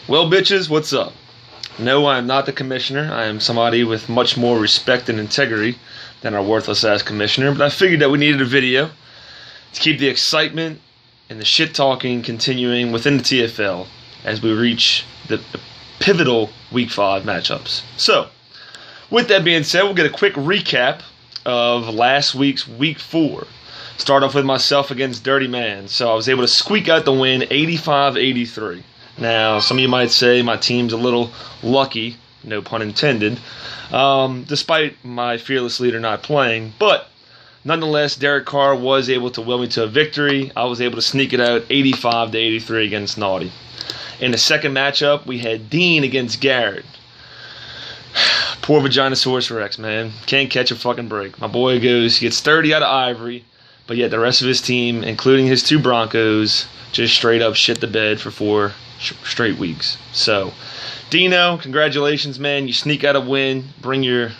Well, bitches, what's up? No, I am not the commissioner. I am somebody with much more respect and integrity than our worthless ass commissioner, but I figured that we needed a video to keep the excitement and the shit talking continuing within the TFL as we reach the pivotal Week 5 matchups. So, with that being said, we'll get a quick recap of last week's Week 4. Start off with myself against Dirty Man. So I was able to squeak out the win 85-83. Now, some of you might say my team's a little lucky, no pun intended, despite my fearless leader not playing. But nonetheless, Derek Carr was able to will me to a victory. I was able to sneak it out 85-83 against Naughty. In the second matchup, we had Dean against Garrett. Poor Vaginosaurus Rex, man. Can't catch a fucking break. My boy gets 30 out of Ivory, but yet the rest of his team, including his two Broncos, just straight up shit the bed for 4 straight weeks. So, Dino, congratulations, man. You sneak out a win, bring your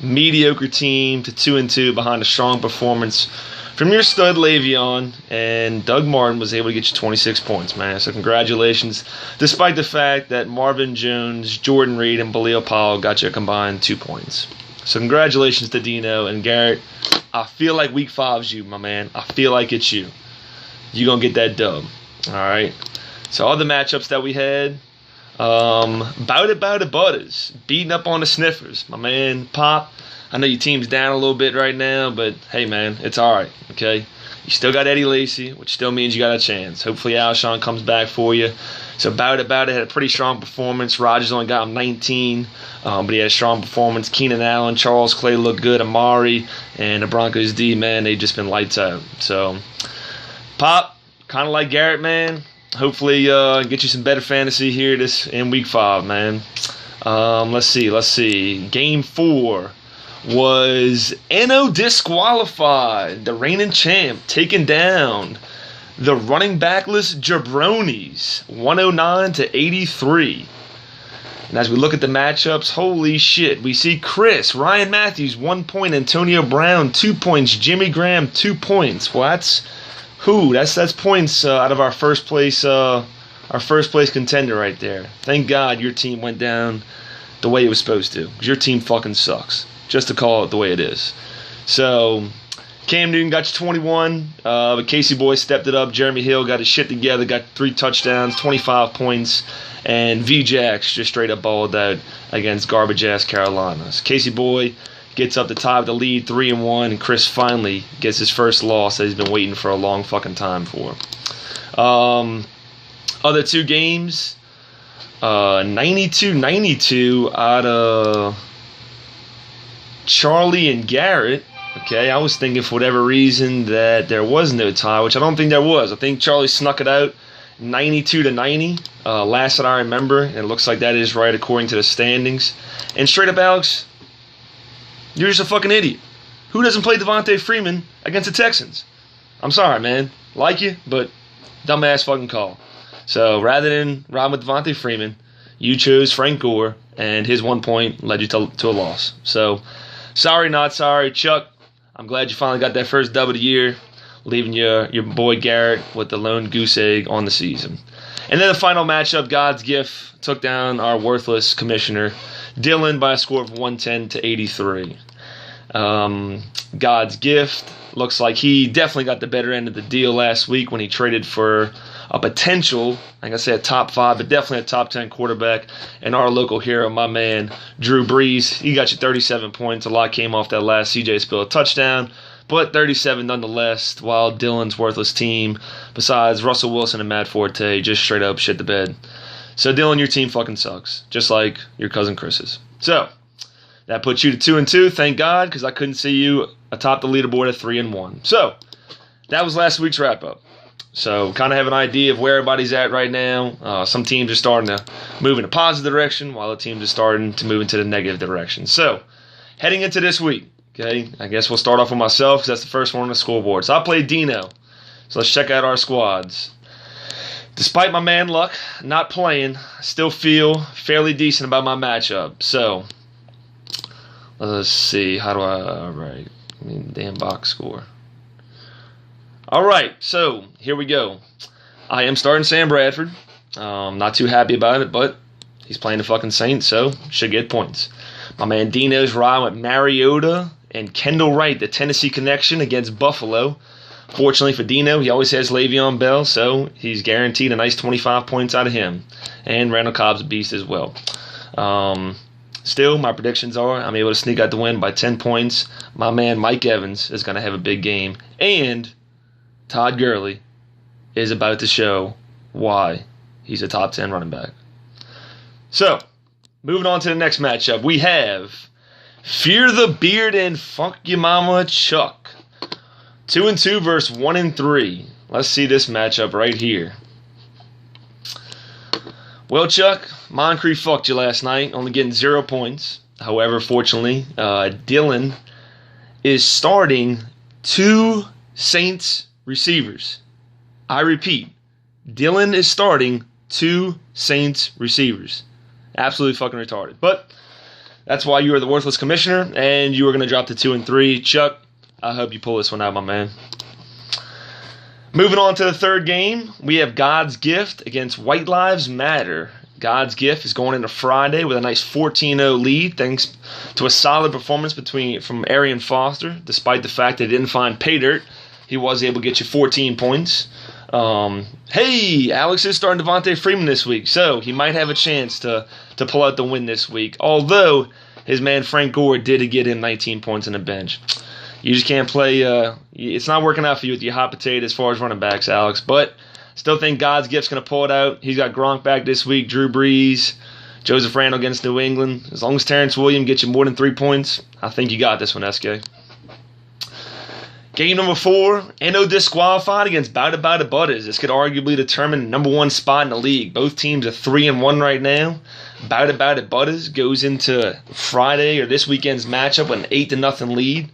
mediocre team to 2-2 behind a strong performance from your stud Le'Veon, and Doug Martin was able to get you 26 points, man. So congratulations, despite the fact that Marvin Jones, Jordan Reed, and Baleel Powell got you a combined 2 points. So congratulations to Dino and Garrett. I feel like Week 5's you, my man. I feel like it's you. You're going to get that dub. All right. So all the matchups that we had, bout it, Butters, beating up on the Sniffers. My man, Pop, I know your team's down a little bit right now, but hey, man, it's all right, okay? You still got Eddie Lacy, which still means you got a chance. Hopefully Alshon comes back for you. So bout it, had a pretty strong performance. Rogers only got him 19, but he had a strong performance. Keenan Allen, Charles Clay looked good. Amari, and the Broncos D, man, they've just been lights out. So, Pop, kind of like Garrett, man. Hopefully get you some better fantasy here in Week 5, man. Let's see. Game 4 was NO disqualified. The reigning champ taking down the running backless Jabronis 109-83. And as we look at the matchups, holy shit, we see Chris, Ryan Matthews 1 point, Antonio Brown 2 points, Jimmy Graham 2 points. Well, that's points out of our first place contender right there. Thank God your team went down the way it was supposed to, because your team fucking sucks, just to call it the way it is. So Cam Newton got you 21, but Casey Boy stepped it up. Jeremy Hill got his shit together, got 3 touchdowns, 25 points, and V-Jax just straight up balled out against garbage-ass Carolina. So Casey Boy gets up to tie with the lead 3-1, and Chris finally gets his first loss that he's been waiting for a long fucking time for. Other 2 games, 92-92 out of Charlie and Garrett. Okay, I was thinking for whatever reason that there was no tie, which I don't think there was. I think Charlie snuck it out 92-90. Last that I remember, and it looks like that is right according to the standings. And straight up, Alex, you're just a fucking idiot. Who doesn't play Devontae Freeman against the Texans? I'm sorry, man. Like you, but dumbass fucking call. So rather than ride with Devontae Freeman, you chose Frank Gore, and his 1 point led you to a loss. So sorry, not sorry, Chuck. I'm glad you finally got that first dub of the year, leaving your boy Garrett with the lone goose egg on the season. And then the final matchup, God's Gift took down our worthless commissioner, Dylan, by a score of 110-83. God's Gift looks like he definitely got the better end of the deal last week when he traded for a potential, I can say a top 5, but definitely a top 10 quarterback, and our local hero, my man, Drew Brees. He got you 37 points. A lot came off that last CJ Spiller touchdown, but 37 nonetheless, while Dylan's worthless team, besides Russell Wilson and Matt Forte, just straight up shit the bed. So, Dylan, your team fucking sucks, just like your cousin Chris's. So, that puts you to 2-2, thank God, because I couldn't see you atop the leaderboard at 3-1. So, that was last week's wrap-up. So, kind of have an idea of where everybody's at right now. Some teams are starting to move in a positive direction, while the teams are starting to move into the negative direction. So, heading into this week, okay, I guess we'll start off with myself, because that's the first one on the scoreboard. So, I played Dino. So, let's check out our squads. Despite my man luck not playing, I still feel fairly decent about my matchup. So, let's see. How do I write? Damn box score. All right, so here we go. I am starting Sam Bradford. Not too happy about it, but he's playing the fucking Saints, so should get points. My man Dino's riding with Mariota and Kendall Wright, the Tennessee connection against Buffalo. Fortunately for Dino, he always has Le'Veon Bell, so he's guaranteed a nice 25 points out of him. And Randall Cobb's a beast as well. Still, my predictions are I'm able to sneak out the win by 10 points. My man Mike Evans is going to have a big game. And Todd Gurley is about to show why he's a top 10 running back. So, moving on to the next matchup, we have Fear the Beard and Fuck Your Mama Chuck. 2-2 versus 1-3. Let's see this matchup right here. Well, Chuck, Moncrief fucked you last night, only getting 0 points. However, fortunately, Dylan is starting 2 Saints receivers. I repeat, Dylan is starting 2 Saints receivers. Absolutely fucking retarded. But that's why you are the worthless commissioner, and you are going to drop to 2-3. Chuck, I hope you pull this one out, my man. Moving on to the third game, we have God's Gift against White Lives Matter. God's Gift is going into Friday with a nice 14-0 lead thanks to a solid performance from Arian Foster. Despite the fact that he didn't find pay dirt, he was able to get you 14 points. Hey, Alex is starting Devontae Freeman this week, so he might have a chance to pull out the win this week. Although his man Frank Gore did get him 19 points on the bench. You just can't play. It's not working out for you with your hot potato as far as running backs, Alex. But still think God's Gift's going to pull it out. He's got Gronk back this week, Drew Brees, Joseph Randle against New England. As long as Terrence Williams gets you more than 3 points, I think you got this one, SK. Game number 4, NO disqualified against Bowda Butters. This could arguably determine the number 1 spot in the league. Both teams are 3-1 right now. Bowda Butters goes into Friday or this weekend's matchup with an 8-0 lead.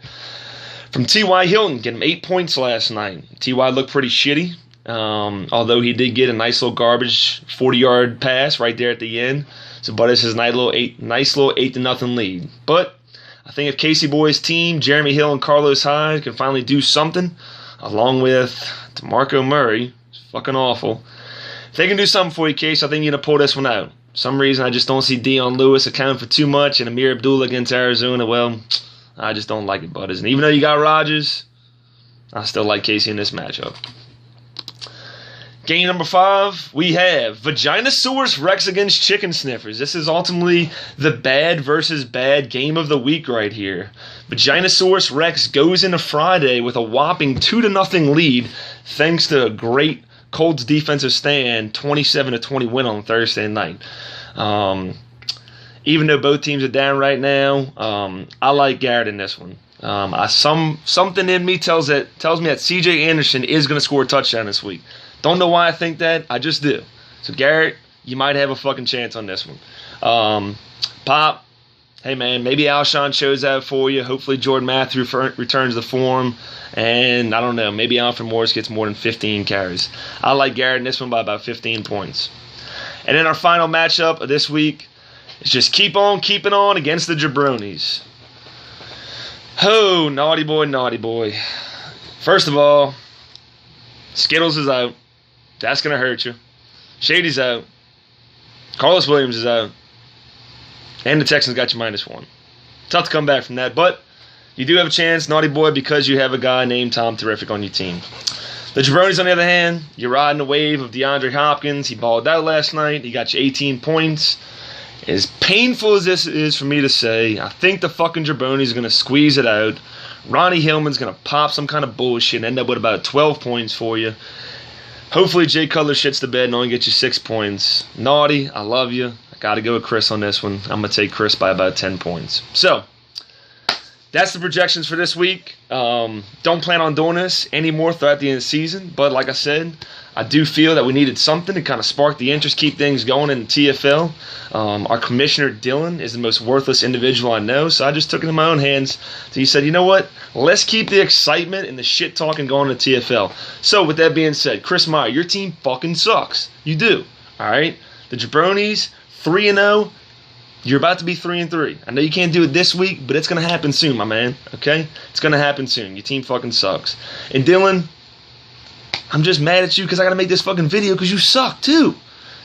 From T.Y. Hilton, get him 8 points last night. T.Y. looked pretty shitty, although he did get a nice little garbage 40-yard pass right there at the end. So Butters has a nice little 8-0 lead. But I think if Casey Boy's team, Jeremy Hill and Carlos Hyde, can finally do something, along with DeMarco Murray, it's fucking awful. If they can do something for you, Case, I think you're going to pull this one out. For some reason, I just don't see Dion Lewis accounting for too much, and Amir Abdullah against Arizona, well, I just don't like it, Butters. And even though you got Rodgers, I still like Casey in this matchup. Game number 5, we have Vaginosaurus Rex against Chicken Sniffers. This is ultimately the bad versus bad game of the week right here. Vaginosaurus Rex goes into Friday with a whopping 2-0 lead thanks to a great Colts defensive stand, 27-20 win on Thursday night. Even though both teams are down right now, I like Garrett in this one. Something in me tells me that C.J. Anderson is going to score a touchdown this week. Don't know why I think that. I just do. So Garrett, you might have a fucking chance on this one. Pop, hey man, maybe Alshon shows out for you. Hopefully Jordan Matthew returns to form. And I don't know, maybe Alfred Morris gets more than 15 carries. I like Garrett in this one by about 15 points. And then our final matchup of this week is just keep on keeping on against the Jabronis. Oh, naughty boy. First of all, Skittles is out. That's going to hurt you. Shady's out. Carlos Williams is out. And the Texans got you -1. Tough to come back from that, but you do have a chance, naughty boy, because you have a guy named Tom Terrific on your team. The Jabronis, on the other hand, you're riding the wave of DeAndre Hopkins. He balled out last night. He got you 18 points. As painful as this is for me to say, I think the fucking Jabronis are going to squeeze it out. Ronnie Hillman's going to pop some kind of bullshit and end up with about 12 points for you. Hopefully Jay Cutler shits the bed and only gets you 6 points. Naughty, I love you. I got to go with Chris on this one. I'm going to take Chris by about 10 points. So, that's the projections for this week. Don't plan on doing this anymore throughout the end of the season. But like I said, I do feel that we needed something to kind of spark the interest, keep things going in the TFL. Our commissioner, Dylan, is the most worthless individual I know. So I just took it in my own hands. So he said, you know what? Let's keep the excitement and the shit talking going in the TFL. So with that being said, Chris Meyer, your team fucking sucks. You do. All right? The Jabronis, 3-0. You're about to be 3-3. I know you can't do it this week, but it's going to happen soon, my man. Okay? It's going to happen soon. Your team fucking sucks. And Dylan, I'm just mad at you because I got to make this fucking video because you suck too.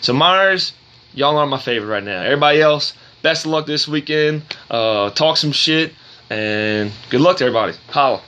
So Myers, y'all are my favorite right now. Everybody else, best of luck this weekend. Talk some shit, and good luck to everybody. Holla.